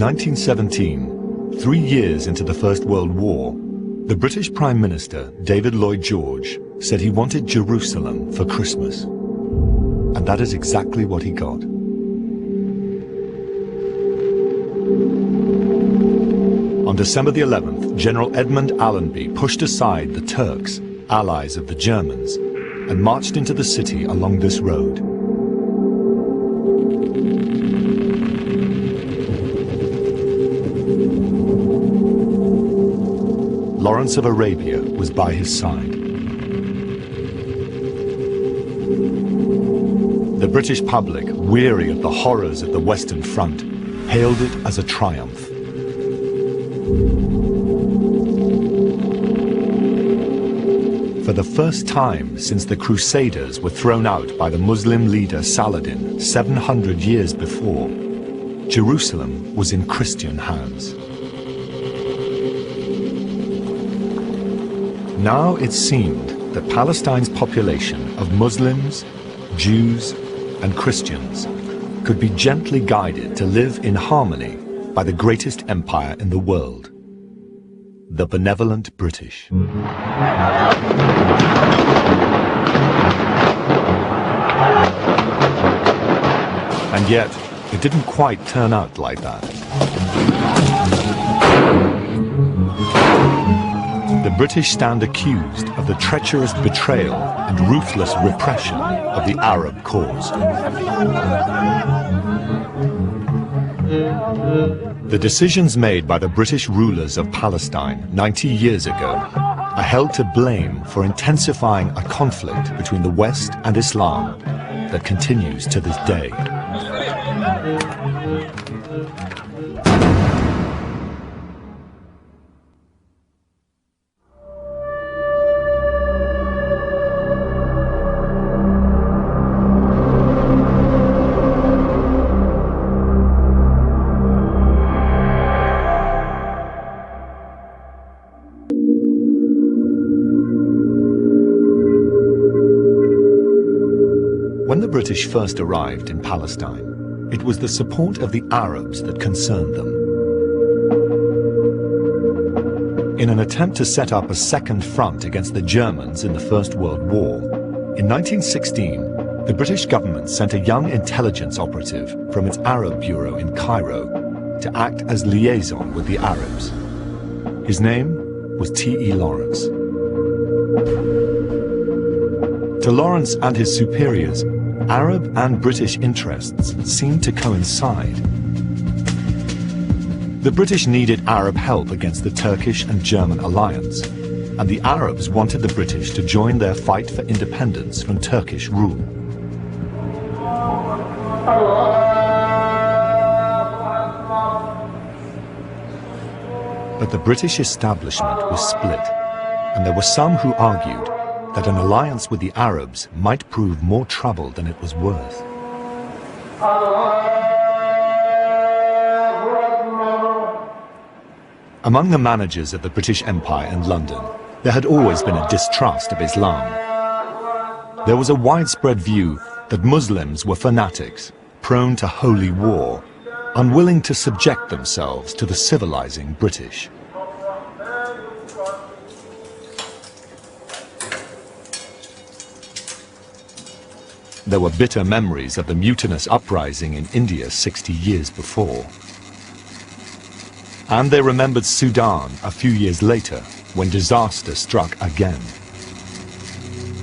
1917, 3 years into the First World War, the British Prime Minister, David Lloyd George, said he wanted Jerusalem for Christmas. And that is exactly what he got. On December the 11th, General Edmund Allenby pushed aside the Turks, allies of the Germans, and marched into the city along this road. Lawrence of Arabia was by his side. The British public, weary of the horrors of the Western Front, hailed it as a triumph. For the first time since the Crusaders were thrown out by the Muslim leader Saladin 700 years before, Jerusalem was in Christian hands. Now it seemed that Palestine's population of Muslims, Jews, and Christians could be gently guided to live in harmony by the greatest empire in the world, the benevolent British. And yet, it didn't quite turn out like that. The British stand accused of the treacherous betrayal and ruthless repression of the Arab cause. The decisions made by the British rulers of Palestine 90 years ago are held to blame for intensifying a conflict between the West and Islam that continues to this day. When the British first arrived in Palestine, it was the support of the Arabs that concerned them. In an attempt to set up a second front against the Germans in the First World War, in 1916, the British government sent a young intelligence operative from its Arab bureau in Cairo to act as liaison with the Arabs. His name was T.E. Lawrence. To Lawrence and his superiors, Arab and British interests seemed to coincide. The British needed Arab help against the Turkish and German alliance, and the Arabs wanted the British to join their fight for independence from Turkish rule. But the British establishment was split, and there were some who argued that an alliance with the Arabs might prove more trouble than it was worth. Among the managers of the British Empire in London, there had always been a distrust of Islam. There was a widespread view that Muslims were fanatics, prone to holy war, unwilling to subject themselves to the civilizing British. There were bitter memories of the mutinous uprising in India 60 years before. And they remembered Sudan a few years later, when disaster struck again.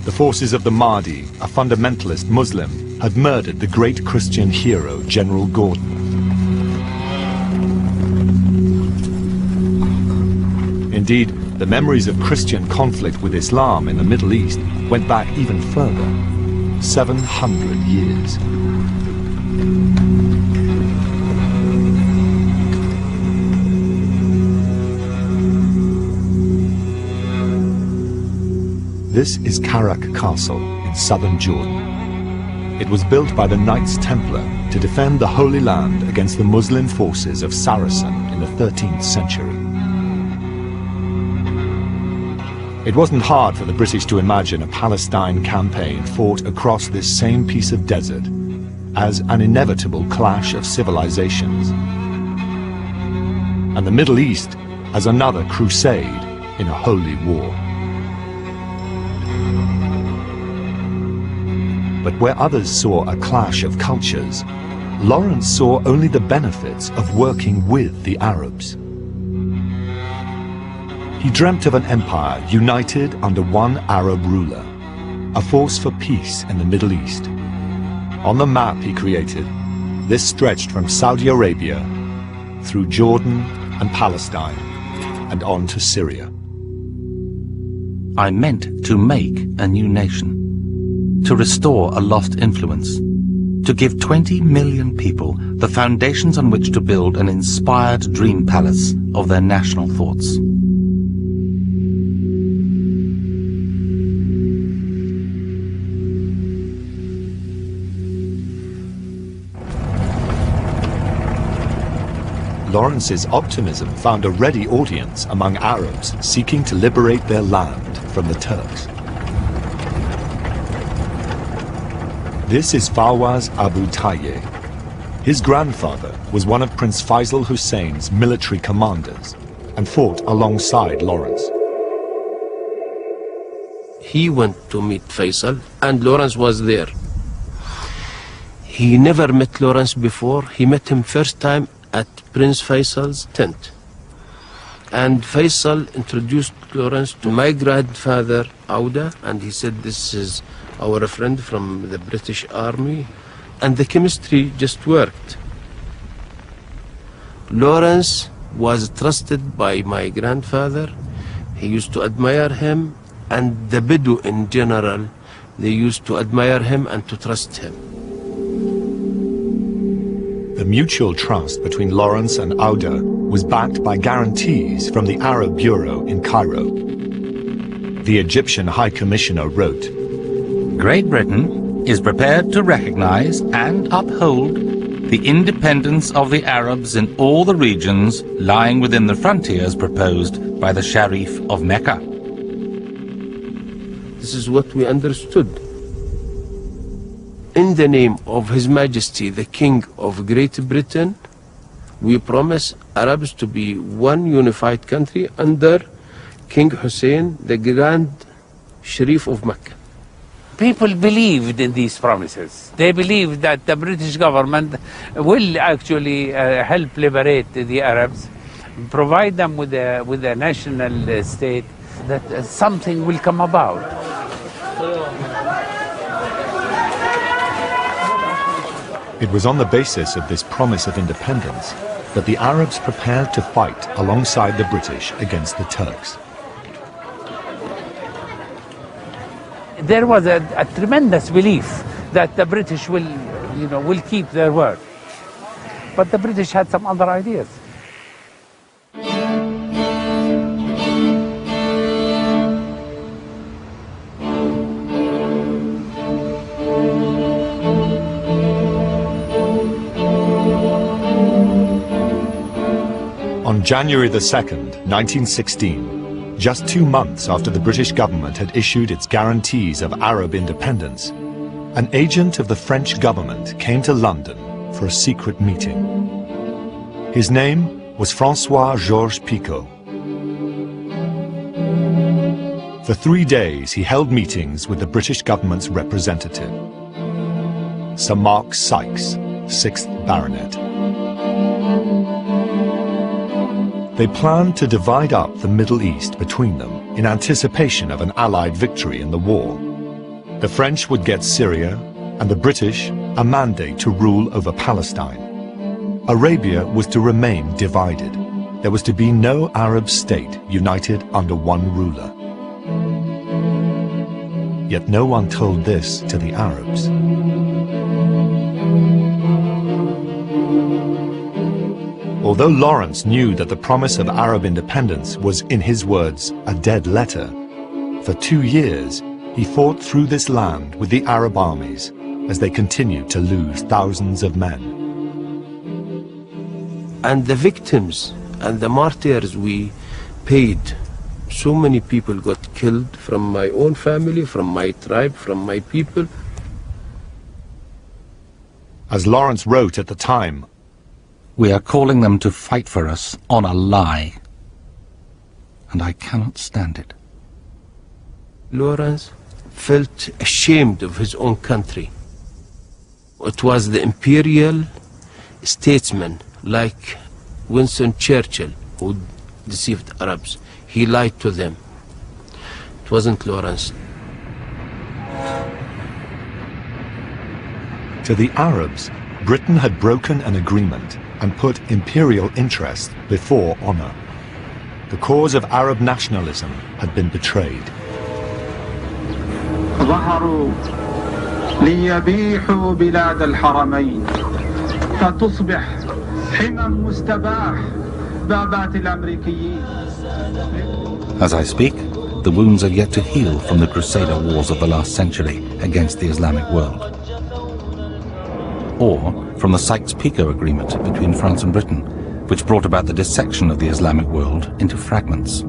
The forces of the Mahdi, a fundamentalist Muslim, had murdered the great Christian hero, General Gordon. Indeed, the memories of Christian conflict with Islam in the Middle East went back even further. 700 years. This is Karak Castle in southern Jordan. It was built by the Knights Templar to defend the Holy Land against the Muslim forces of Saracen in the 13th century. It wasn't hard for the British to imagine a Palestine campaign fought across this same piece of desert as an inevitable clash of civilizations. and the Middle East as another crusade in a holy war. But where others saw a clash of cultures, Lawrence saw only the benefits of working with the Arabs. He dreamt of an empire united under one Arab ruler, a force for peace in the Middle East. On the map he created, this stretched from Saudi Arabia through Jordan and Palestine and on to Syria. I meant to make a new nation, to restore a lost influence, to give 20 million people the foundations on which to build an inspired dream palace of their national thoughts. Lawrence's optimism found a ready audience among Arabs seeking to liberate their land from the Turks. This is Fawaz Abu Tayyeh. His grandfather was one of Prince Faisal Hussein's military commanders and fought alongside Lawrence. He went to meet Faisal and Lawrence was there. He never met Lawrence before. He met him first time at Prince Faisal's tent. And Faisal introduced Lawrence to my grandfather, Auda, and he said, this is our friend from the British Army. And the chemistry just worked. Lawrence was trusted by my grandfather. He used to admire him, and the Bedou in general, they used to admire him and to trust him. The mutual trust between Lawrence and Auda was backed by guarantees from the Arab Bureau in Cairo. The Egyptian High Commissioner wrote, Great Britain is prepared to recognize and uphold the independence of the Arabs in all the regions lying within the frontiers proposed by the Sharif of Mecca. This is what we understood. In the name of His Majesty, the King of Great Britain, we promise Arabs to be one unified country under King Hussein, the Grand Sharif of Mecca. People believed in these promises. They believed that the British government will actually help liberate the Arabs, provide them with a national state, that something will come about. It was on the basis of this promise of independence that the Arabs prepared to fight alongside the British against the Turks. There was a tremendous belief that the British will keep their word. But the British had some other ideas. On January the 2nd, 1916, just 2 months after the British government had issued its guarantees of Arab independence, an agent of the French government came to London for a secret meeting. His name was François-Georges Picot. For 3 days, he held meetings with the British government's representative, Sir Mark Sykes, 6th Baronet. They planned to divide up the Middle East between them in anticipation of an Allied victory in the war. The French would get Syria, and the British a mandate to rule over Palestine. Arabia was to remain divided. There was to be no Arab state united under one ruler. Yet no one told this to the Arabs. Although Lawrence knew that the promise of Arab independence was, in his words, a dead letter, for 2 years he fought through this land with the Arab armies as they continued to lose thousands of men. And the victims and the martyrs we paid, so many people got killed from my own family, from my tribe, from my people. As Lawrence wrote at the time, We are calling them to fight for us on a lie. And I cannot stand it. Lawrence felt ashamed of his own country. It was the imperial statesmen like Winston Churchill who deceived Arabs. He lied to them. It wasn't Lawrence. To the Arabs, Britain had broken an agreement and put imperial interest before honor. The cause of Arab nationalism had been betrayed. ظهروا ليبيحوا بلاد الحرمين فتصبح حمى مستباح بابات الأمريكيين. As I speak, the wounds are yet to heal from the Crusader wars of the last century against the Islamic world. Or from the Sykes-Picot Agreement between France and Britain, which brought about the dissection of the Islamic world into fragments.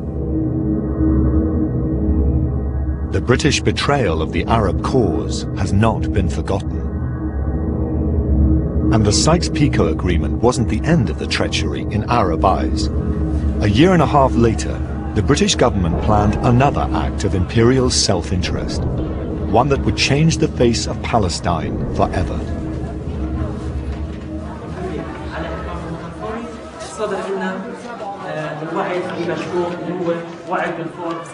The British betrayal of the Arab cause has not been forgotten. And the Sykes-Picot Agreement wasn't the end of the treachery in Arab eyes. A year and a half later, the British government planned another act of imperial self-interest, one that would change the face of Palestine forever.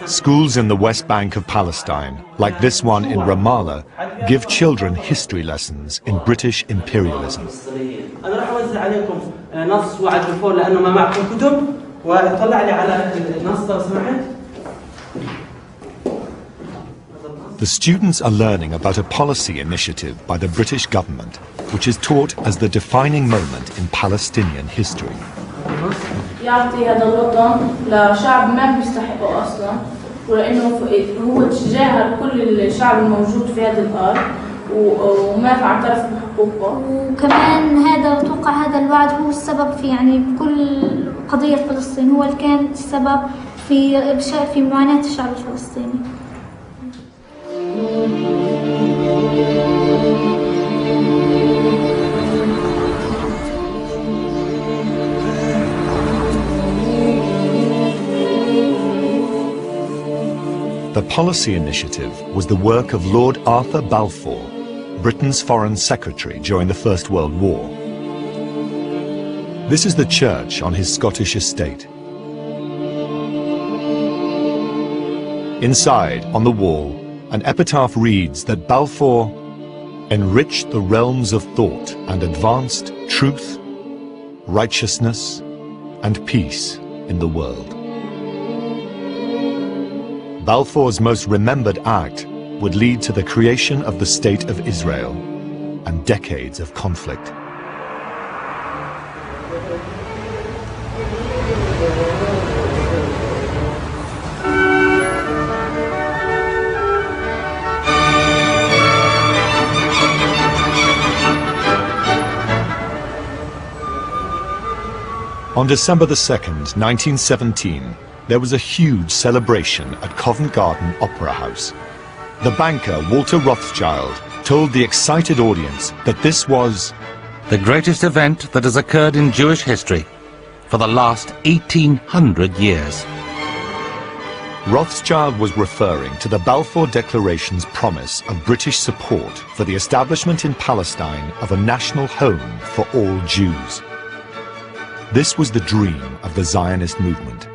Schools in the West Bank of Palestine, like this one in Ramallah, give children history lessons in British imperialism. The students are learning about a policy initiative by the British government, which is taught as the defining moment in Palestinian history. يعطي هذا الوطن لشعب ما بيستحقه أصلا ولأنه هو تجاهل كل الشعب الموجود في هذه الأرض وما اعترف بحقوقه. وكمان هذا توقع هذا الوعد هو السبب في يعني كل قضية فلسطين، هو اللي كان السبب في معاناة الشعب الفلسطيني. The policy initiative was the work of Lord Arthur Balfour, Britain's Foreign Secretary during the First World War. This is the church on his Scottish estate. Inside, on the wall, an epitaph reads that Balfour enriched the realms of thought and advanced truth, righteousness, and peace in the world. Balfour's most remembered act would lead to the creation of the State of Israel and decades of conflict. On December the 2nd, 1917, there was a huge celebration at Covent Garden Opera House. The banker, Walter Rothschild, told the excited audience that this was the greatest event that has occurred in Jewish history for the last 1800 years. Rothschild was referring to the Balfour Declaration's promise of British support for the establishment in Palestine of a national home for all Jews. This was the dream of the Zionist movement.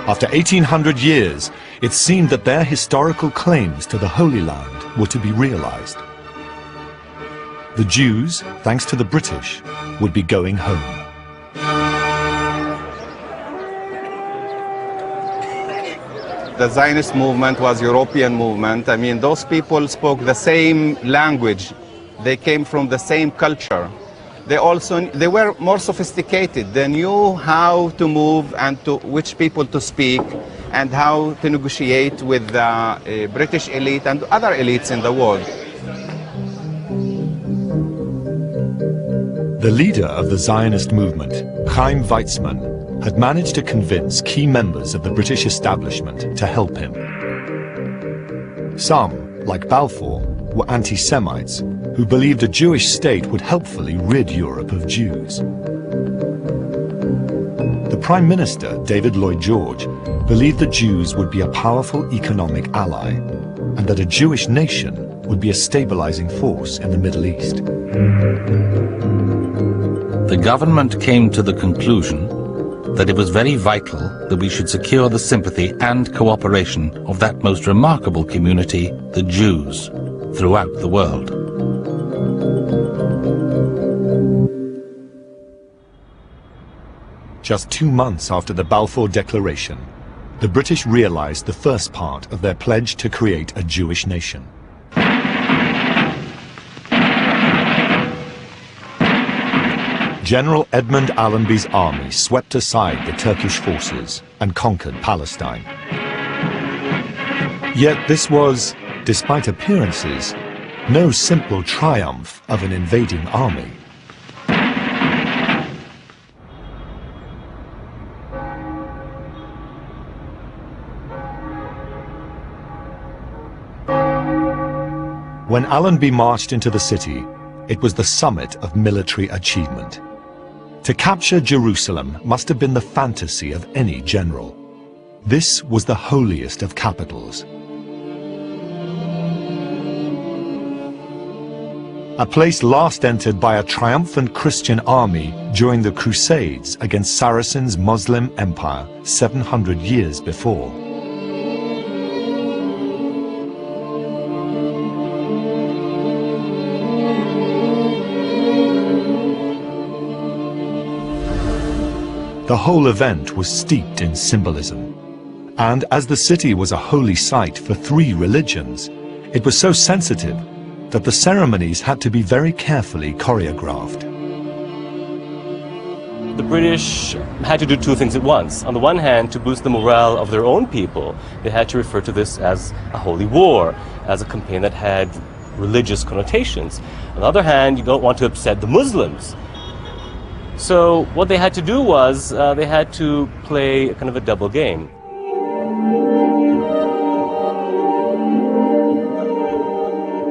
After 1800 years, it seemed that their historical claims to the Holy Land were to be realized. The Jews, thanks to the British, would be going home. The Zionist movement was a European movement. I mean, those people spoke the same language. They came from the same culture. They were more sophisticated. They knew how to move and to which people to speak and how to negotiate with the British elite and other elites in the world. The leader of the Zionist movement, Chaim Weizmann, had managed to convince key members of the British establishment to help him. Some, like Balfour, were anti-Semites who believed a Jewish state would helpfully rid Europe of Jews. The Prime Minister, David Lloyd George, believed the Jews would be a powerful economic ally and that a Jewish nation would be a stabilizing force in the Middle East. The government came to the conclusion that it was very vital that we should secure the sympathy and cooperation of that most remarkable community, the Jews, throughout the world. Just 2 months after the Balfour Declaration, the British realized the first part of their pledge to create a Jewish nation. General Edmund Allenby's army swept aside the Turkish forces and conquered Palestine. Yet this was, despite appearances, no simple triumph of an invading army. When Allenby marched into the city, it was the summit of military achievement. To capture Jerusalem must have been the fantasy of any general. This was the holiest of capitals. A place last entered by a triumphant Christian army during the Crusades against Saracens' Muslim empire 700 years before. The whole event was steeped in symbolism, and as the city was a holy site for 3 religions, it was so sensitive that the ceremonies had to be very carefully choreographed. The British had to do 2 things at once. On the one hand, to boost the morale of their own people, they had to refer to this as a holy war, as a campaign that had religious connotations. On the other hand, you don't want to upset the Muslims. So what they had to do was they had to play kind of a double game.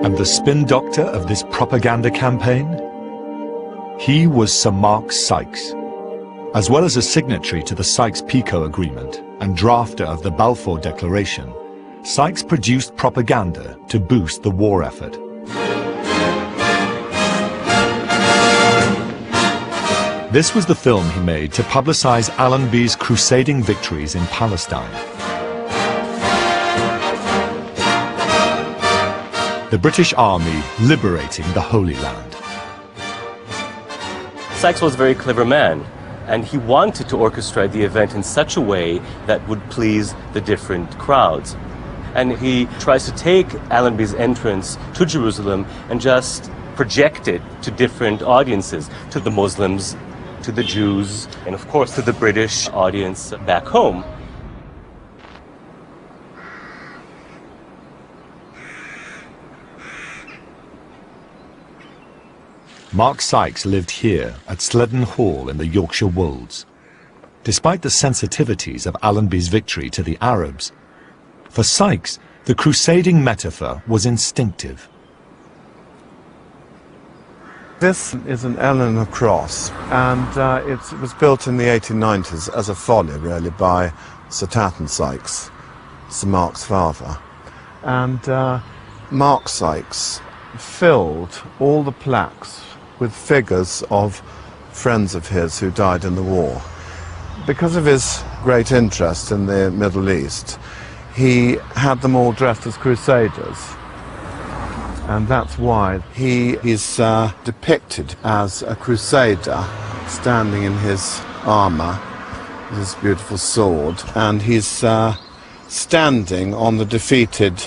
And the spin doctor of this propaganda campaign? He was Sir Mark Sykes. As well as a signatory to the Sykes-Picot Agreement and drafter of the Balfour Declaration, Sykes produced propaganda to boost the war effort. This was the film he made to publicize Allenby's crusading victories in Palestine. The British Army liberating the Holy Land. Sykes was a very clever man, and he wanted to orchestrate the event in such a way that would please the different crowds. And he tries to take Allenby's entrance to Jerusalem and just project it to different audiences, to the Muslims, to the Jews, and of course to the British audience back home. Mark Sykes lived here at Sledden Hall in the Yorkshire Wolds. Despite the sensitivities of Allenby's victory to the Arabs, for Sykes, the crusading metaphor was instinctive. This is an Eleanor cross, and it was built in the 1890s as a folly, really, by Sir Tatton Sykes, Sir Mark's father. And Mark Sykes filled all the plaques with figures of friends of his who died in the war. Because of his great interest in the Middle East, he had them all dressed as crusaders. And that's why he is depicted as a crusader standing in his armour, with his beautiful sword, and he's standing on the defeated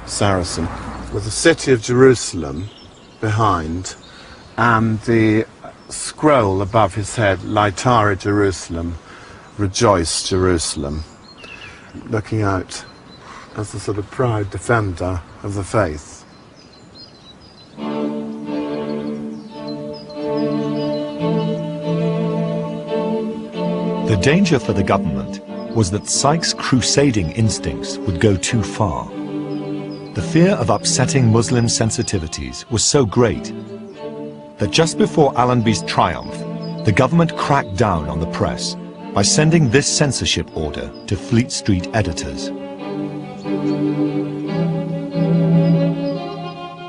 Saracen, with the city of Jerusalem behind, and the scroll above his head, Laetare Jerusalem, Rejoice Jerusalem, looking out as the sort of proud defender of the faith. The danger for the government was that Sykes' crusading instincts would go too far. the fear of upsetting Muslim sensitivities was so great that just before Allenby's triumph, the government cracked down on the press by sending this censorship order to Fleet Street editors.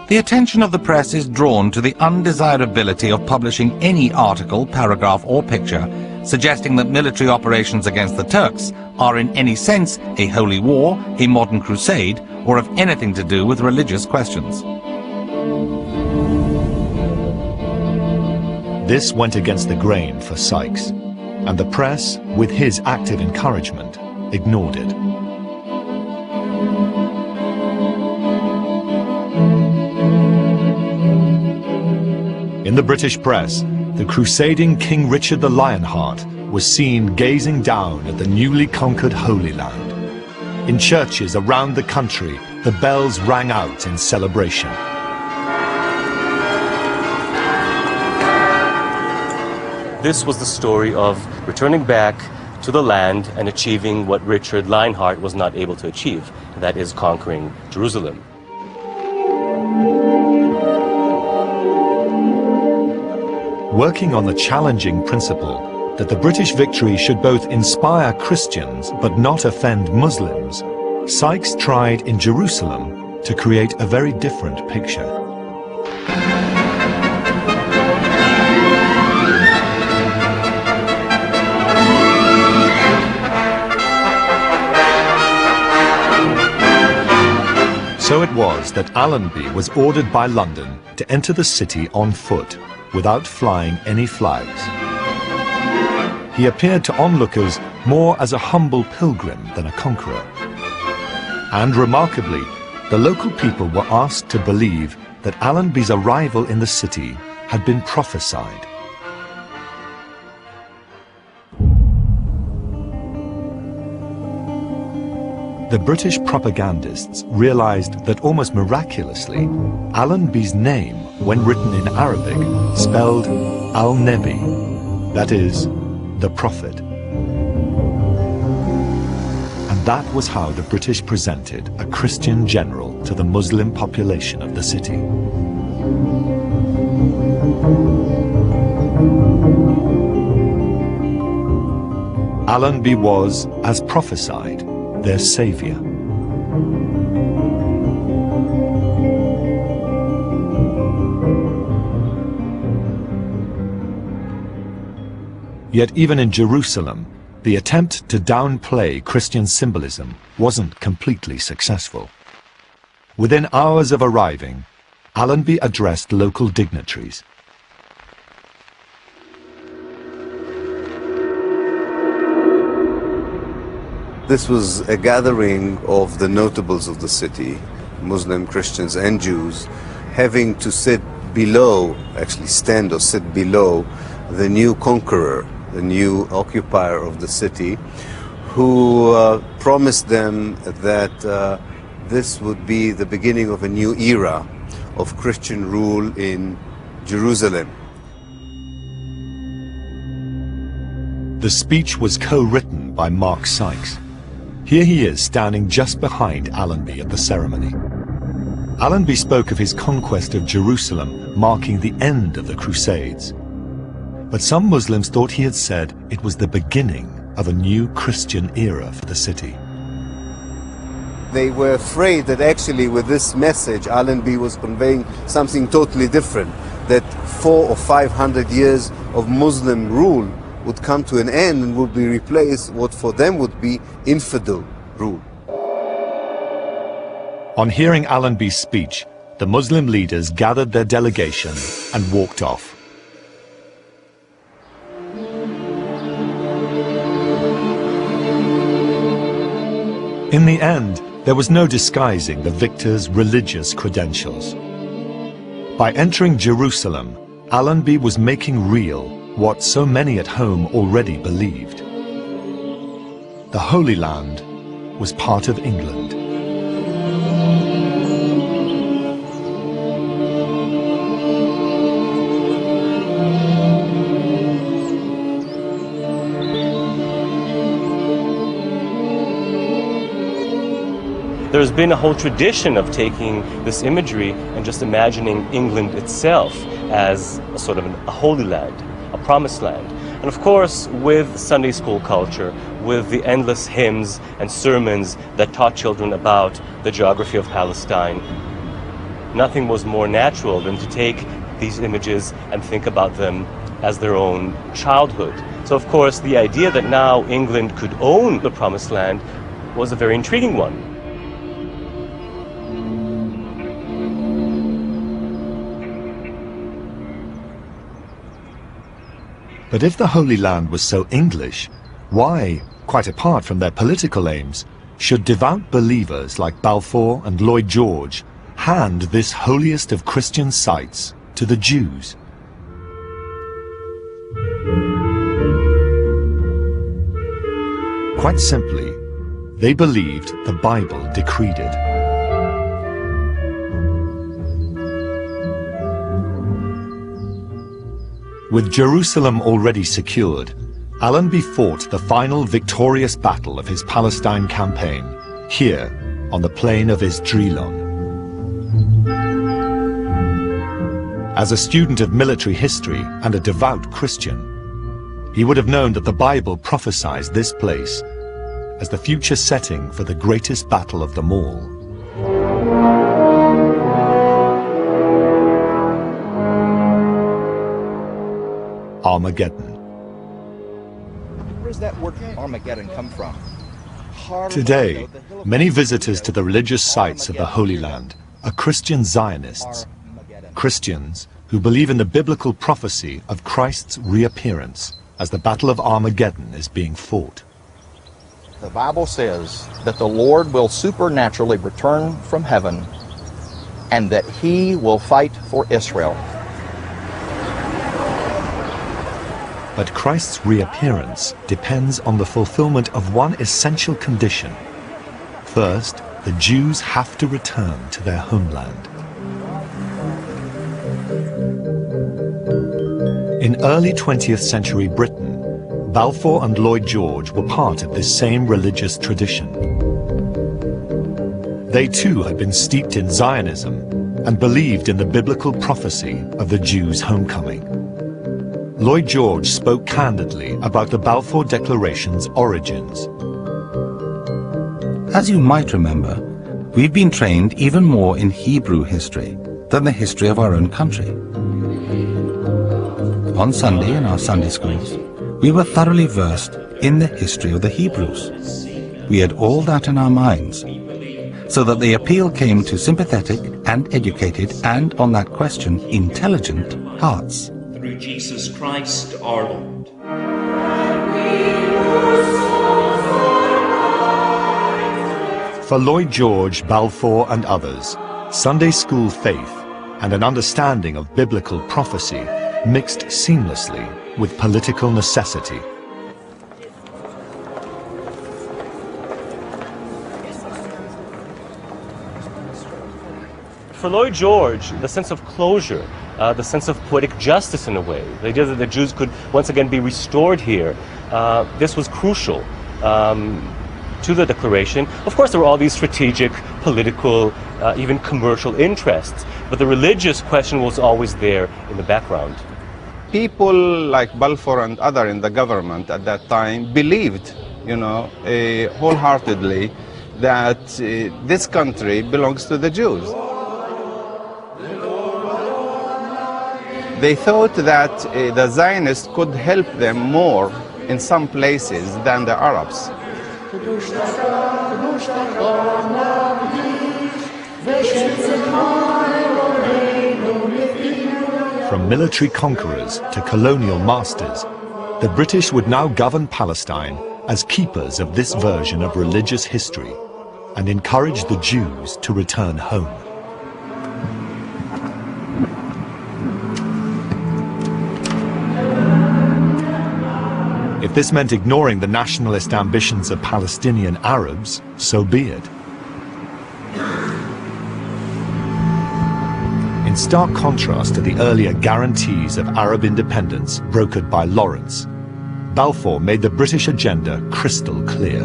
The attention of the press is drawn to the undesirability of publishing any article, paragraph or picture suggesting that military operations against the Turks are in any sense a holy war, a modern crusade, or have anything to do with religious questions. This went against the grain for Sykes, and the press, with his active encouragement, ignored it. In the British press, the crusading King Richard the Lionheart was seen gazing down at the newly conquered Holy Land. In churches around the country, the bells rang out in celebration. This was the story of returning back to the land and achieving what Richard Lionheart was not able to achieve, and that is conquering Jerusalem. Working on the challenging principle that the British victory should both inspire Christians but not offend Muslims, Sykes tried in Jerusalem to create a very different picture. So it was that Allenby was ordered by London to enter the city on foot, without flying any flags. He appeared to onlookers more as a humble pilgrim than a conqueror. And remarkably, the local people were asked to believe that Allenby's arrival in the city had been prophesied. The British propagandists realized that almost miraculously, Allenby's name, when written in Arabic, spelled Al-Nebi, that is, the prophet. And that was how the British presented a Christian general to the Muslim population of the city. Allenby was, as prophesied, their savior. Yet even in Jerusalem, the attempt to downplay Christian symbolism wasn't completely successful. Within hours of arriving, Allenby addressed local dignitaries. This was a gathering of the notables of the city, Muslim, Christians and Jews, having to sit below, actually stand or sit below, the new conqueror, the new occupier of the city, who promised them that this would be the beginning of a new era of Christian rule in Jerusalem. The speech was co-written by Mark Sykes. Here he is standing just behind Allenby at the ceremony. Allenby spoke of his conquest of Jerusalem marking the end of the Crusades. But some Muslims thought he had said it was the beginning of a new Christian era for the city. They were afraid that actually with this message Allenby was conveying something totally different, that 400 or 500 years of Muslim rule would come to an end and would be replaced what for them would be infidel rule. On hearing Allenby's speech, the Muslim leaders gathered their delegation and walked off. In the end, there was no disguising the victor's religious credentials. By entering Jerusalem, Allenby was making real what so many at home already believed. The Holy Land was part of England. There's been a whole tradition of taking this imagery and just imagining England itself as a sort of a holy land, a promised land. And of course, with Sunday school culture, with the endless hymns and sermons that taught children about the geography of Palestine, nothing was more natural than to take these images and think about them as their own childhood. So of course, the idea that now England could own the promised land was a very intriguing one. But if the Holy Land was so English, why, quite apart from their political aims, should devout believers like Balfour and Lloyd George hand this holiest of Christian sites to the Jews? Quite simply, they believed the Bible decreed it. With Jerusalem already secured, Allenby fought the final victorious battle of his Palestine campaign here on the plain of Esdraelon. As a student of military history and a devout Christian, he would have known that the Bible prophesies this place as the future setting for the greatest battle of them all. Armageddon. Where does that word Armageddon come from? Today, many visitors to the religious sites of the Holy Land are Christian Zionists, Christians who believe in the biblical prophecy of Christ's reappearance as the Battle of Armageddon is being fought. The Bible says that the Lord will supernaturally return from heaven and that he will fight for Israel. But Christ's reappearance depends on the fulfillment of one essential condition. First, the Jews have to return to their homeland. In early 20th century Britain, Balfour and Lloyd George were part of this same religious tradition. They too had been steeped in Zionism and believed in the biblical prophecy of the Jews' homecoming. Lloyd George spoke candidly about the Balfour Declaration's origins. As you might remember, we've been trained even more in Hebrew history than the history of our own country. On Sunday in our Sunday schools, we were thoroughly versed in the history of the Hebrews. We had all that in our minds, so that the appeal came to sympathetic and educated and, on that question, intelligent hearts. Through Jesus Christ our Lord. For Lloyd George, Balfour and others, Sunday school faith and an understanding of biblical prophecy mixed seamlessly with political necessity. For Lloyd George, the sense of closure, the sense of poetic justice in a way, the idea that the Jews could once again be restored here, this was crucial to the declaration. Of course, there were all these strategic, political, even commercial interests, but the religious question was always there in the background. People like Balfour and others in the government at that time believed, wholeheartedly that this country belongs to the Jews. They thought that the Zionists could help them more in some places than the Arabs. From military conquerors to colonial masters, the British would now govern Palestine as keepers of this version of religious history and encourage the Jews to return home. If this meant ignoring the nationalist ambitions of Palestinian Arabs, so be it. In stark contrast to the earlier guarantees of Arab independence brokered by Lawrence, Balfour made the British agenda crystal clear.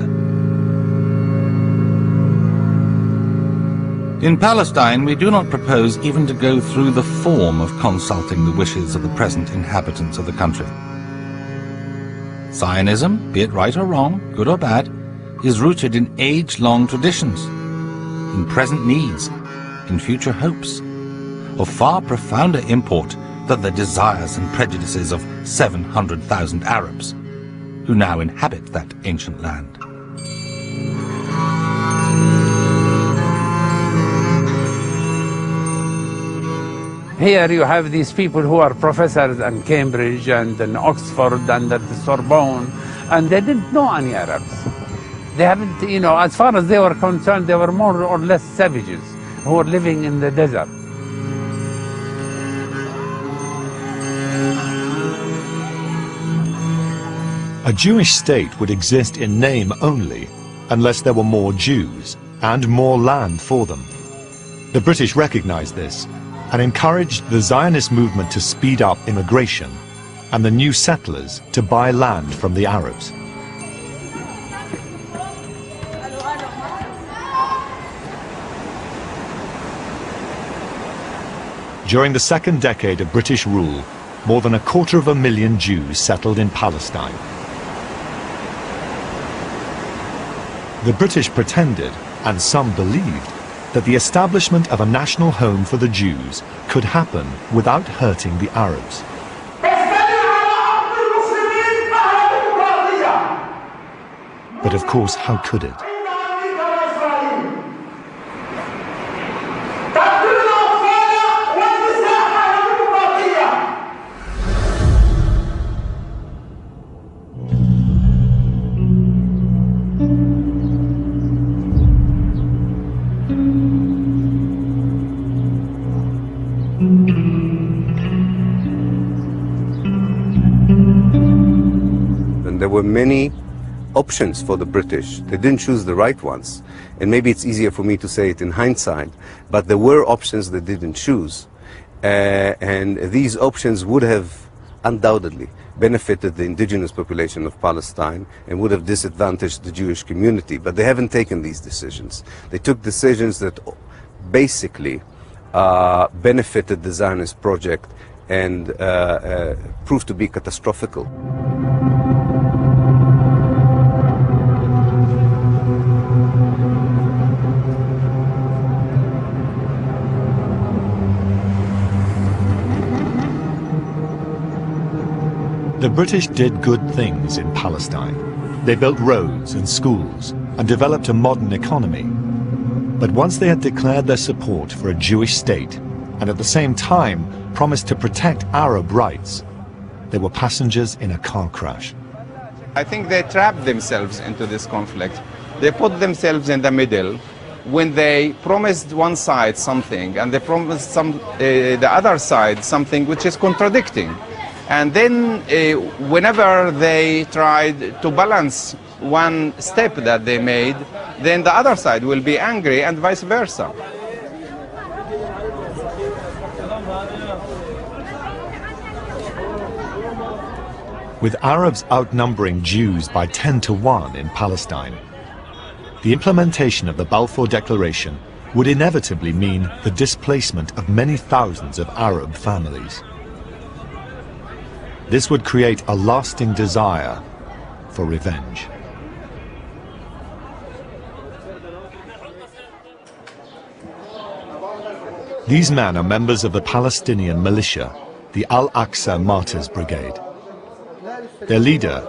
In Palestine, we do not propose even to go through the form of consulting the wishes of the present inhabitants of the country. Zionism, be it right or wrong, good or bad, is rooted in age-long traditions, in present needs, in future hopes, of far profounder import than the desires and prejudices of 700,000 Arabs, who now inhabit that ancient land. Here you have these people who are professors in Cambridge and in Oxford and at the Sorbonne, and they didn't know any Arabs. They haven't, as far as they were concerned, they were more or less savages who were living in the desert. A Jewish state would exist in name only unless there were more Jews and more land for them. The British recognized this and encouraged the Zionist movement to speed up immigration and the new settlers to buy land from the Arabs. During the second decade of British rule, more than 250,000 Jews settled in Palestine. The British pretended, and some believed, that the establishment of a national home for the Jews could happen without hurting the Arabs. But of course, how could it? There were many options for the British. They didn't choose the right ones. And maybe it's easier for me to say it in hindsight, but there were options they didn't choose. And these options would have undoubtedly benefited the indigenous population of Palestine and would have disadvantaged the Jewish community. But they haven't taken these decisions. They took decisions that basically benefited the Zionist project and proved to be catastrophic. The British did good things in Palestine. They built roads and schools and developed a modern economy. But once they had declared their support for a Jewish state and at the same time promised to protect Arab rights, they were passengers in a car crash. I think they trapped themselves into this conflict. They put themselves in the middle when they promised one side something and they promised the other side something which is contradicting. And then whenever they tried to balance one step that they made, then the other side will be angry and vice versa. With Arabs outnumbering Jews by 10 to 1 in Palestine, the implementation of the Balfour Declaration would inevitably mean the displacement of many thousands of Arab families. This would create a lasting desire for revenge. These men are members of the Palestinian militia, the Al-Aqsa Martyrs Brigade. Their leader,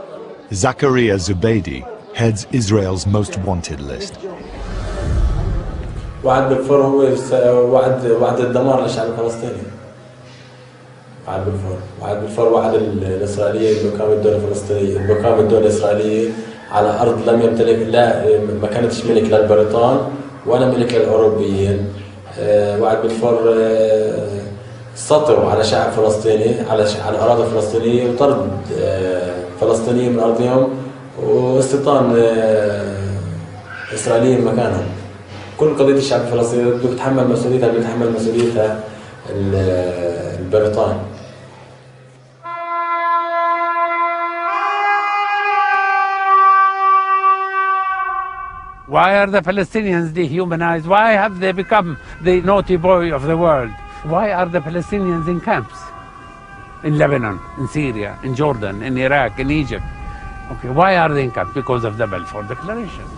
Zakaria Zubeidi, heads Israel's most wanted list. وعد بالفور هو وعد الدمار للشعب الفلسطيني. وعد بالفور وعد الإسرائيلية بإقامة الدولة الفلسطينية، بإقامة الدولة الإسرائيلية على أرض لم يمتلك لا ما كانتش ملك للبريطان ولا ملك للأوروبيين. وعد بالفور سطو على شعب فلسطيني على أراضي فلسطينية وطرد فلسطينيين من أرضهم واستيطان إسرائيليين مكانهم. كل قضية الشعب الفلسطيني بده يتحمل مسؤوليتها بيتحمل مسؤوليتها البريطاني. Why are the Palestinians dehumanized? Why have they become the naughty boy of the world? Why are the Palestinians in camps? In Lebanon, in Syria, in Jordan, in Iraq, in Egypt. Okay, why are they in camps? Because of the Balfour Declaration.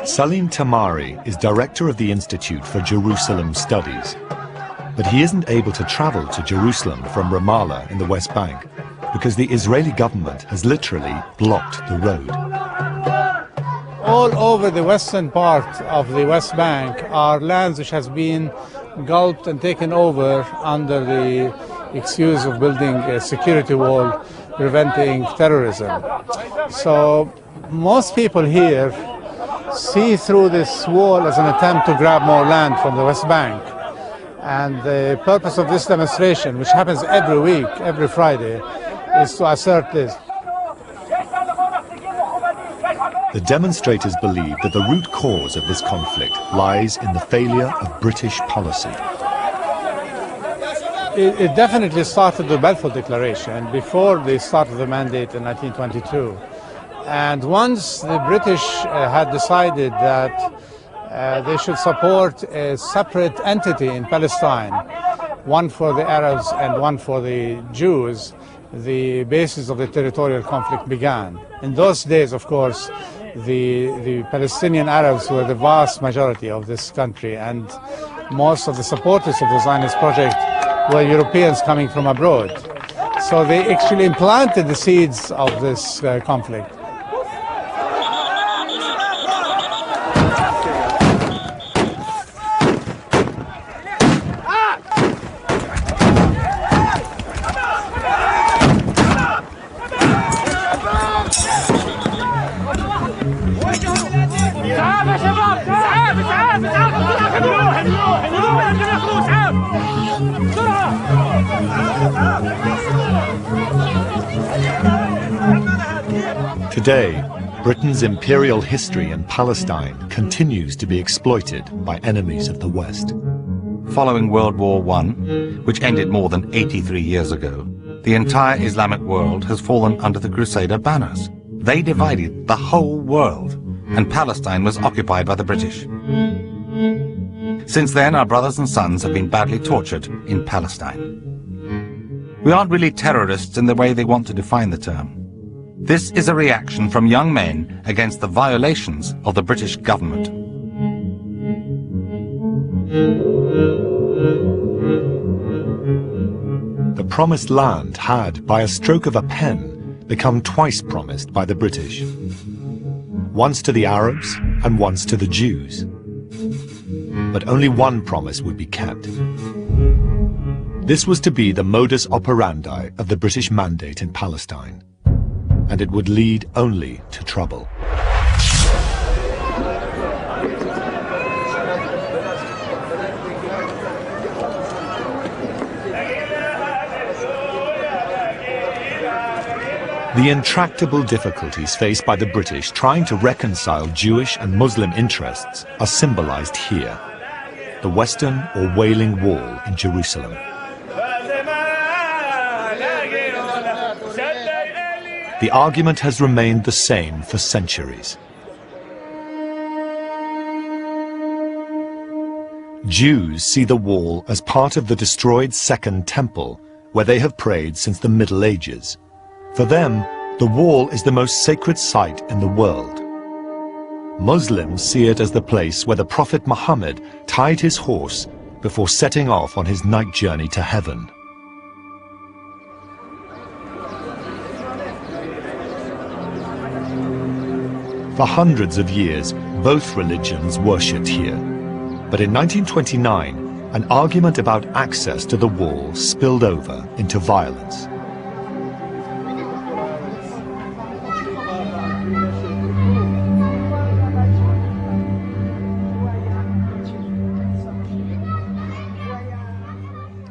Salim Tamari is director of the Institute for Jerusalem Studies, but he isn't able to travel to Jerusalem from Ramallah in the West Bank because the Israeli government has literally blocked the road. All over the western part of the West Bank are lands which has been gulped and taken over under the excuse of building a security wall preventing terrorism. So most people here see through this wall as an attempt to grab more land from the West Bank. And the purpose of this demonstration, which happens every week, every Friday, is to assert this. The demonstrators believe that the root cause of this conflict lies in the failure of British policy. It definitely started the Balfour Declaration before the start of the mandate in 1922. And once the British had decided that they should support a separate entity in Palestine, one for the Arabs and one for the Jews, the basis of the territorial conflict began. In those days, of course, the Palestinian Arabs were the vast majority of this country, and most of the supporters of the Zionist project were Europeans coming from abroad. So they actually implanted the seeds of this conflict. Today, Britain's imperial history in Palestine continues to be exploited by enemies of the West. Following World War I, which ended more than 83 years ago, the entire Islamic world has fallen under the Crusader banners. They divided the whole world, and Palestine was occupied by the British. Since then, our brothers and sons have been badly tortured in Palestine. We aren't really terrorists in the way they want to define the term. This is a reaction from young men against the violations of the British government. The promised land had, by a stroke of a pen, become twice promised by the British. Once to the Arabs and once to the Jews. But only one promise would be kept. This was to be the modus operandi of the British mandate in Palestine, and it would lead only to trouble. The intractable difficulties faced by the British trying to reconcile Jewish and Muslim interests are symbolized here. The Western or Wailing Wall in Jerusalem. The argument has remained the same for centuries. Jews see the wall as part of the destroyed Second Temple, where they have prayed since the Middle Ages. For them, the wall is the most sacred site in the world. Muslims see it as the place where the Prophet Muhammad tied his horse before setting off on his night journey to heaven. For hundreds of years, both religions worshipped here. But in 1929, an argument about access to the wall spilled over into violence.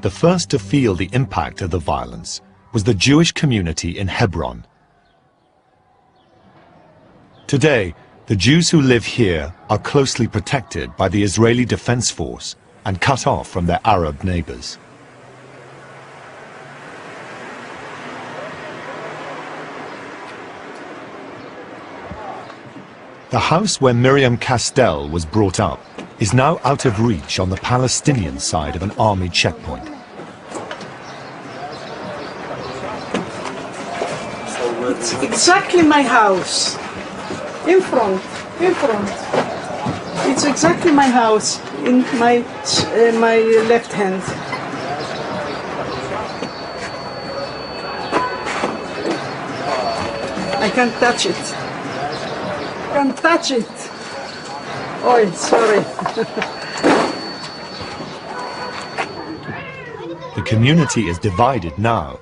the first to feel the impact of the violence was the Jewish community in Hebron. Today, the Jews who live here are closely protected by the Israeli Defense Force and cut off from their Arab neighbors. The house where Miriam Castell was brought up is now out of reach on the Palestinian side of an army checkpoint. It's exactly my house. In front. It's exactly my house in my left hand. I can't touch it. Can't touch it. Oh, sorry. The community is divided now,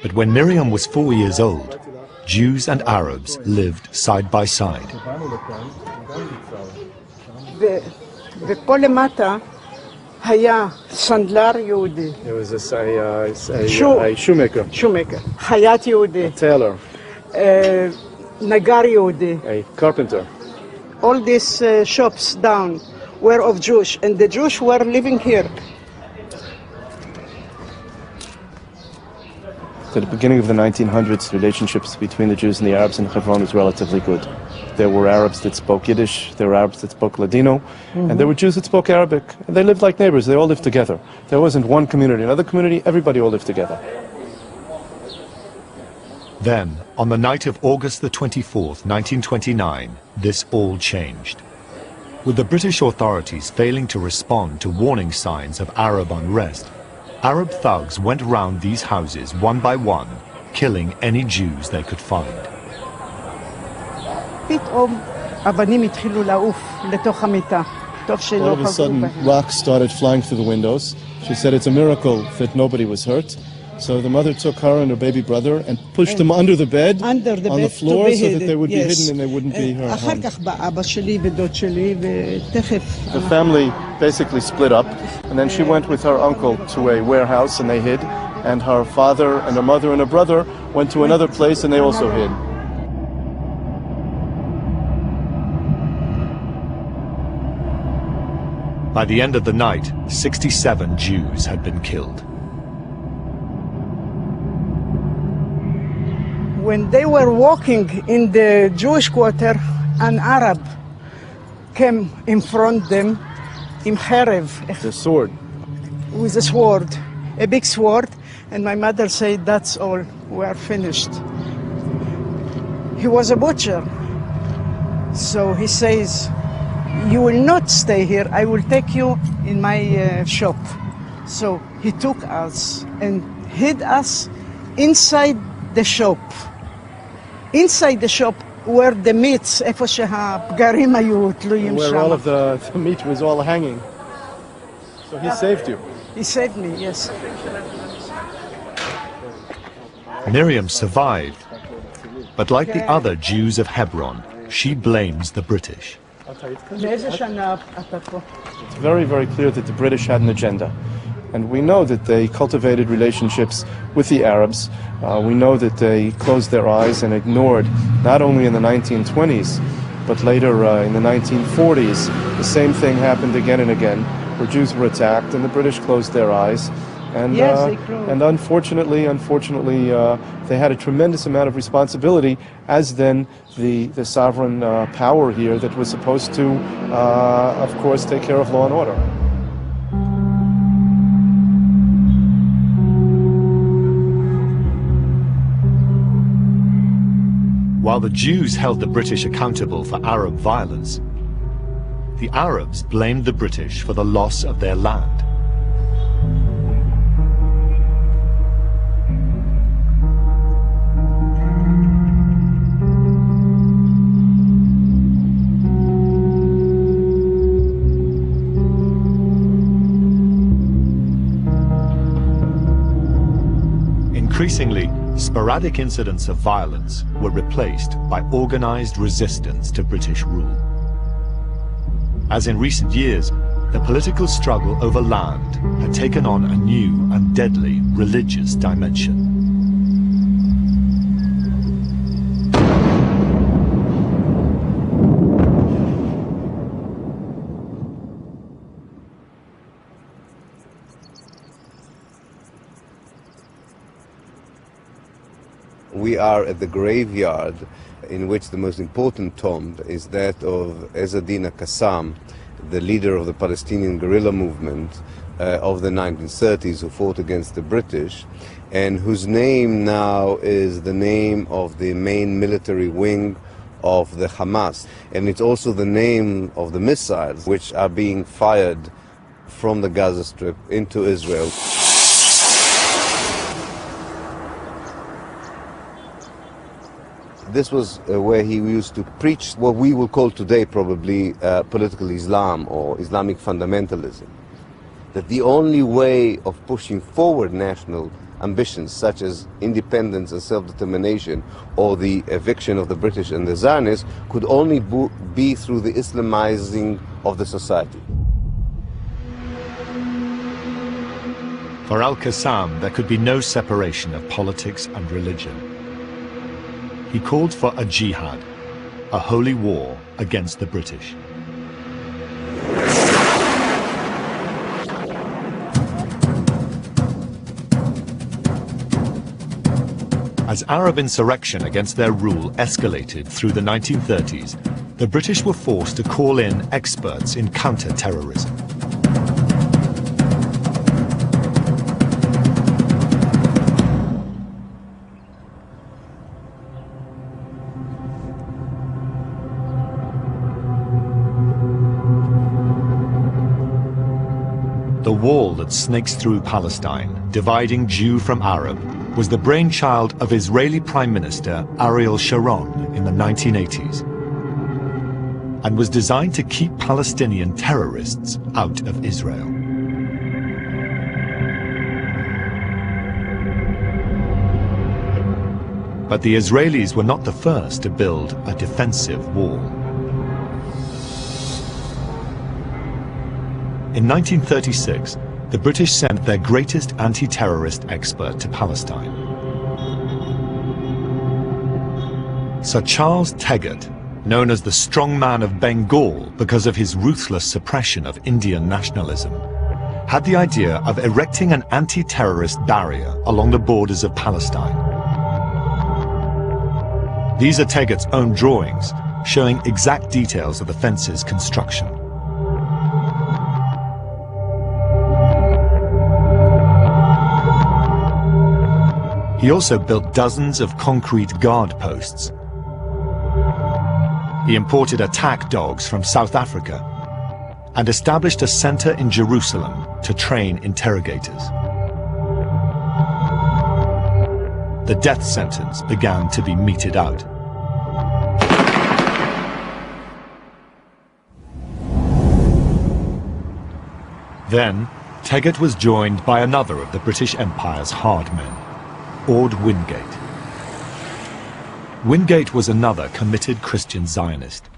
but when Miriam was 4 years old, Jews and Arabs lived side by side. ופה למטה היה סנדלר יהודי. There was a shoemaker. חייט יהודי. A tailor. נגר יהודי. A carpenter. All these shops down were of Jews, and the Jews were living here. At the beginning of the 1900s, relationships between the Jews and the Arabs in Hebron was relatively good. There were Arabs that spoke Yiddish, there were Arabs that spoke Ladino, and there were Jews that spoke Arabic. And they lived like neighbors, they all lived together. There wasn't one community, another community, everybody all lived together. Then, on the night of August the 24th, 1929, this all changed. With the British authorities failing to respond to warning signs of Arab unrest, Arab thugs went round these houses one by one, killing any Jews they could find. פתאום אבנים התחילו לעוף לתוך המיטה. טוב שלא All of a sudden, rocks started flying through the windows. She said it's a miracle that nobody was hurt. So the mother took her and her baby brother and pushed them under the bed, on the floor, so that they would be hidden and they wouldn't be harmed. The family basically split up, and then she went with her uncle to a warehouse and they hid, and her father and her mother and her brother went to another place and they also hid. By the end of the night, 67 Jews had been killed. When they were walking in the Jewish quarter, an Arab came in front of them in Harev. The sword. With a sword, a big sword, and my mother said, that's all, we are finished. He was a butcher, so he says, you will not stay here, I will take you in my shop. So he took us and hid us inside the shop. Inside the shop were the meats, איפה שהפגרים היו תלויים שם. Where all of the meat was all hanging. So he saved you. He saved me, yes. Miriam survived, but like the other Jews of Hebron, she blames the British. It's very, very clear that the British had an agenda. And we know that they cultivated relationships with the Arabs. We know that they closed their eyes and ignored, not only in the 1920s, but later in the 1940s, the same thing happened again and again, where Jews were attacked and the British closed their eyes. And, and unfortunately, they had a tremendous amount of responsibility as then the sovereign power here that was supposed to, of course, take care of law and order. While the Jews held the British accountable for Arab violence, the Arabs blamed the British for the loss of their land. Increasingly, sporadic incidents of violence were replaced by organized resistance to British rule. As in recent years, the political struggle over land had taken on a new and deadly religious dimension. We are at the graveyard in which the most important tomb is that of Ezzadina Qassam, the leader of the Palestinian guerrilla movement of the 1930s who fought against the British, and whose name now is the name of the main military wing of the Hamas. And it's also the name of the missiles which are being fired from the Gaza Strip into Israel. This was where he used to preach what we will call today probably political Islam or Islamic fundamentalism. That the only way of pushing forward national ambitions such as independence and self-determination or the eviction of the British and the Zionists could only be through the Islamizing of the society. For al-Qassam, there could be no separation of politics and religion. He called for a jihad, a holy war against the British. As Arab insurrection against their rule escalated through the 1930s, the British were forced to call in experts in counter-terrorism. The wall that snakes through Palestine, dividing Jew from Arab, was the brainchild of Israeli Prime Minister Ariel Sharon in the 1980s, and was designed to keep Palestinian terrorists out of Israel. But the Israelis were not the first to build a defensive wall. In 1936, the British sent their greatest anti-terrorist expert to Palestine. Sir Charles Teggart, known as the strong man of Bengal because of his ruthless suppression of Indian nationalism, had the idea of erecting an anti-terrorist barrier along the borders of Palestine. These are Teggart's own drawings, showing exact details of the fence's construction. He also built dozens of concrete guard posts. He imported attack dogs from South Africa and established a center in Jerusalem to train interrogators. The death sentence began to be meted out. Then, Teggart was joined by another of the British Empire's hard men, Orde Wingate. Wingate was another committed Christian Zionist.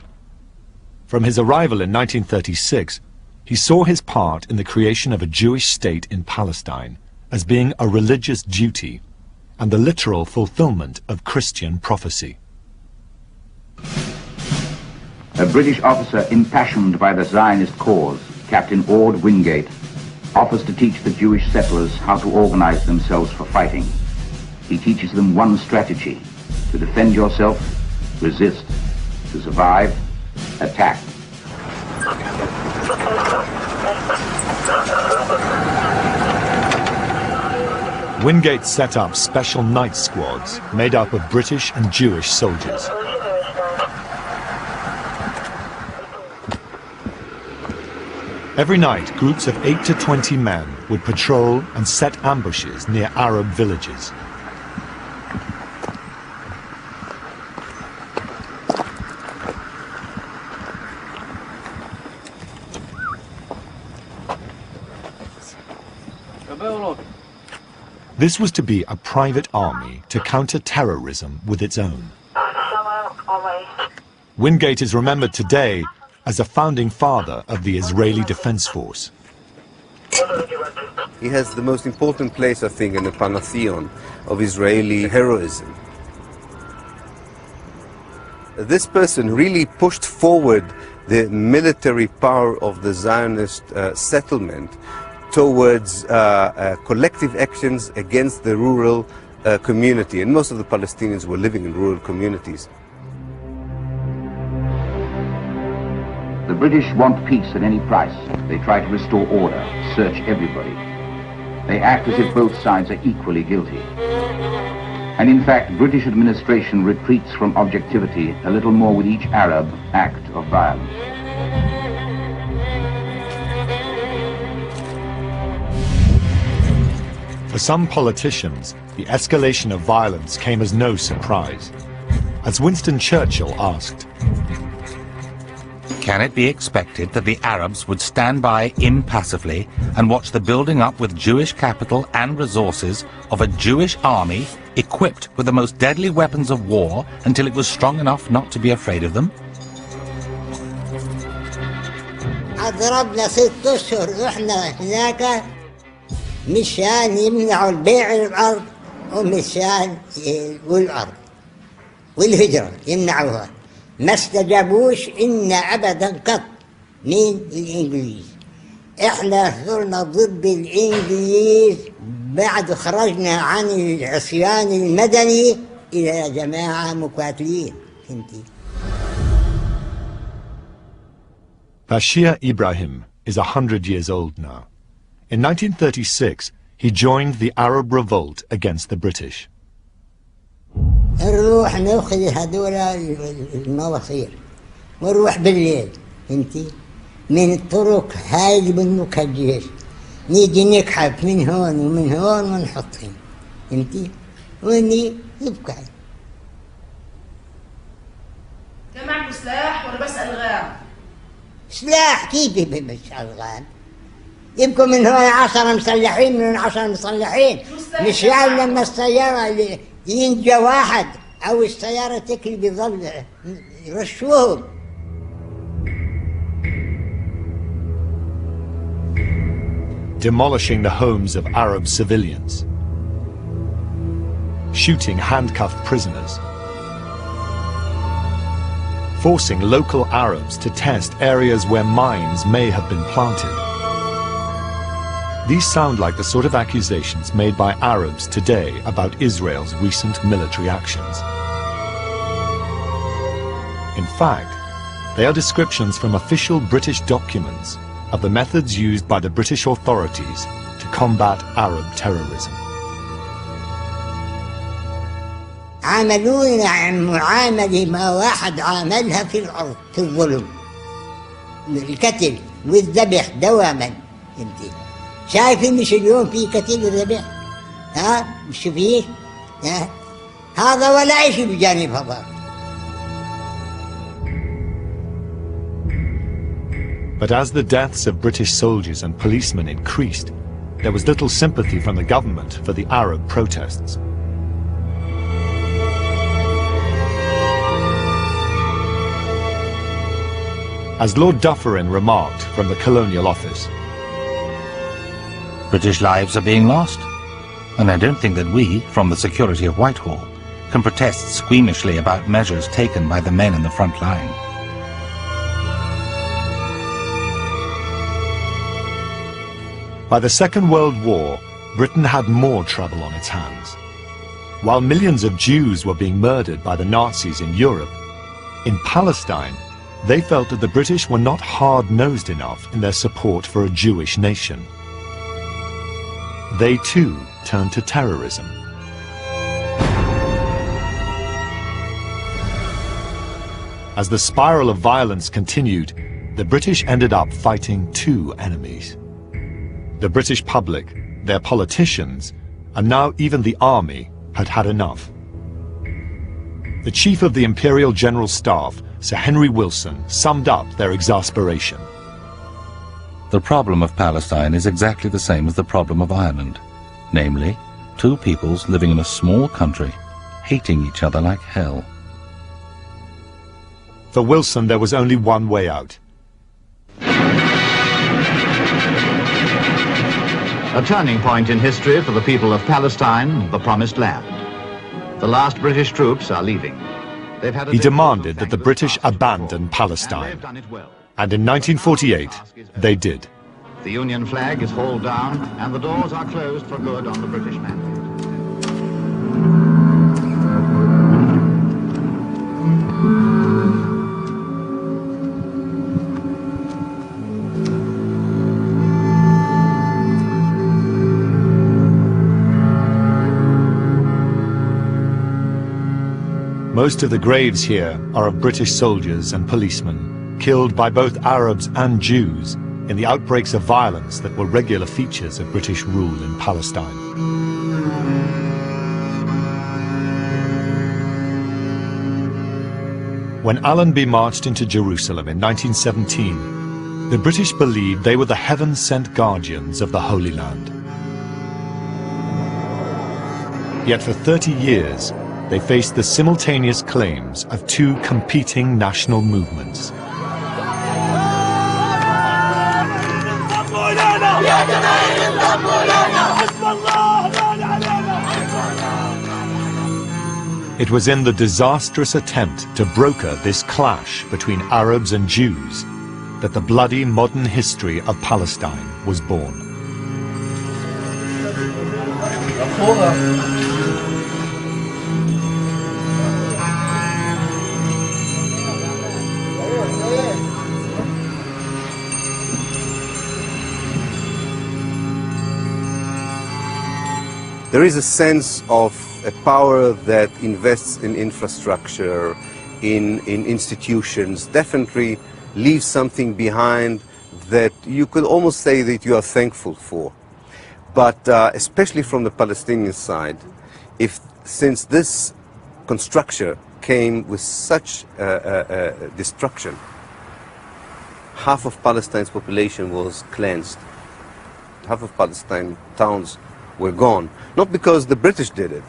From his arrival in 1936, he saw his part in the creation of a Jewish state in Palestine as being a religious duty and the literal fulfillment of Christian prophecy. A British officer impassioned by the Zionist cause, Captain Orde Wingate, offers to teach the Jewish settlers how to organize themselves for fighting. He teaches them one strategy: to defend yourself, resist, to survive, attack. Wingate set up special night squads made up of British and Jewish soldiers. Every night, groups of 8 to 20 men would patrol and set ambushes near Arab villages. This was to be a private army to counter terrorism with its own. Wingate is remembered today as a founding father of the Israeli Defense Force. He has the most important place, I think, in the pantheon of Israeli heroism. This person really pushed forward the military power of the Zionist settlement towards collective actions against the rural community, and most of the Palestinians were living in rural communities. The British want peace at any price. They try to restore order, search everybody. They act as if both sides are equally guilty. And in fact, British administration retreats from objectivity a little more with each Arab act of violence. For some politicians, the escalation of violence came as no surprise. As Winston Churchill asked, can it be expected that the Arabs would stand by impassively and watch the building up with Jewish capital and resources of a Jewish army equipped with the most deadly weapons of war until it was strong enough not to be afraid of them? ضربنا 6 أشهر واحنا هناك مشان يمنعوا البيع الأرض ومشان والأرض والهجرة يمنعوها. ما استجابوش إن أبدا قط من الإنجليز. إحنا صرنا ضد الإنجليز بعد خرجنا عن العصيان المدني إلى جماعة مقاتلين. فهمتي؟ Bashir Ibrahim is 100 years old now. In 1936, he joined the Arab revolt against the British. نروح ناخذ هذول المواصير ونروح بالليل، فهمتي؟ من الطرق هاي اللي بنوك الجيش نيجي نكحف من هون ومن هون ونحطهم، فهمتي؟ وني يبقى. كان معكم سلاح ولا بس ألغام؟ سلاح كيف بس ألغام؟ يبقوا من هون 10 مسلحين من 10 مسلحين، مشان لما السيارة اللي ينجى واحد أو السيارة تكل بيظل يرشوهم. Demolishing the homes of Arab civilians, shooting handcuffed prisoners, forcing local Arabs to test areas where mines may have been planted. These sound like the sort of accusations made by Arabs today about Israel's recent military actions. In fact, they are descriptions from official British documents of the methods used by the British authorities to combat Arab terrorism. عاملونا معاملة ما واحد عاملها في الأرض في الظلم، القتل والذبح دواما. انت شايفين مش اليوم في قتل وذبح؟ ها مش فيه؟ ها هذا ولا شيء بجانب هذا. But as the deaths of British soldiers and policemen increased, there was little sympathy from the government for the Arab protests. As Lord Dufferin remarked from the Colonial Office, British lives are being lost, and I don't think that we, from the security of Whitehall, can protest squeamishly about measures taken by the men in the front line. By the Second World War, Britain had more trouble on its hands. While millions of Jews were being murdered by the Nazis in Europe, in Palestine, they felt that the British were not hard-nosed enough in their support for a Jewish nation. They too turned to terrorism. As the spiral of violence continued, the British ended up fighting two enemies. The British public, their politicians, and now even the army had had enough. The chief of the Imperial General Staff, Sir Henry Wilson, summed up their exasperation. The problem of Palestine is exactly the same as the problem of Ireland, namely, two peoples living in a small country, hating each other like hell. For Wilson, there was only one way out: A turning point in history for the people of Palestine, the Promised Land. The last British troops are leaving. He demanded that the British abandon Palestine. And in 1948, they did. The Union flag is hauled down and the doors are closed for good on the British mandate. Most of the graves here are of British soldiers and policemen, killed by both Arabs and Jews in the outbreaks of violence that were regular features of British rule in Palestine. When Allenby marched into Jerusalem in 1917, the British believed they were the heaven-sent guardians of the Holy Land. Yet for 30 years, they faced the simultaneous claims of two competing national movements. It was in the disastrous attempt to broker this clash between Arabs and Jews that the bloody modern history of Palestine was born. There is a sense of a power that invests in infrastructure, in institutions, definitely leaves something behind that you could almost say that you are thankful for. But especially from the Palestinian side, since this construction came with such destruction, half of Palestine's population was cleansed. Half of Palestine towns were gone. Not because the British did it,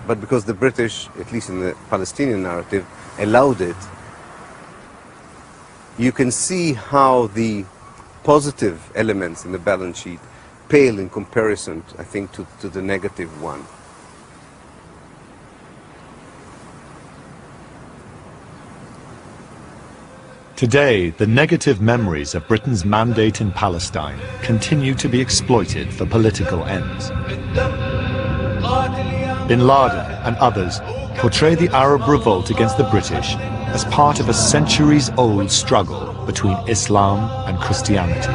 but because the British, at least in the Palestinian narrative, allowed it. You can see how the positive elements in the balance sheet pale in comparison, I think, to the negative one. Today, the negative memories of Britain's mandate in Palestine continue to be exploited for political ends. Bin Laden and others portray the Arab revolt against the British as part of a centuries-old struggle between Islam and Christianity.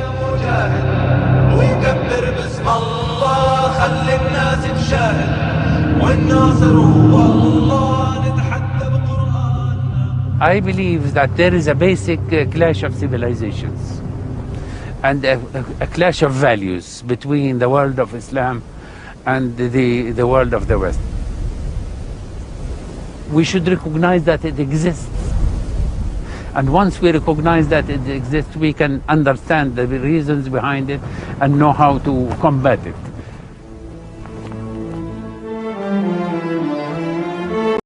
I believe that there is a basic clash of civilizations and a clash of values between the world of Islam and the world of the West. We should recognize that it exists. And once we recognize that it exists, we can understand the reasons behind it and know how to combat it.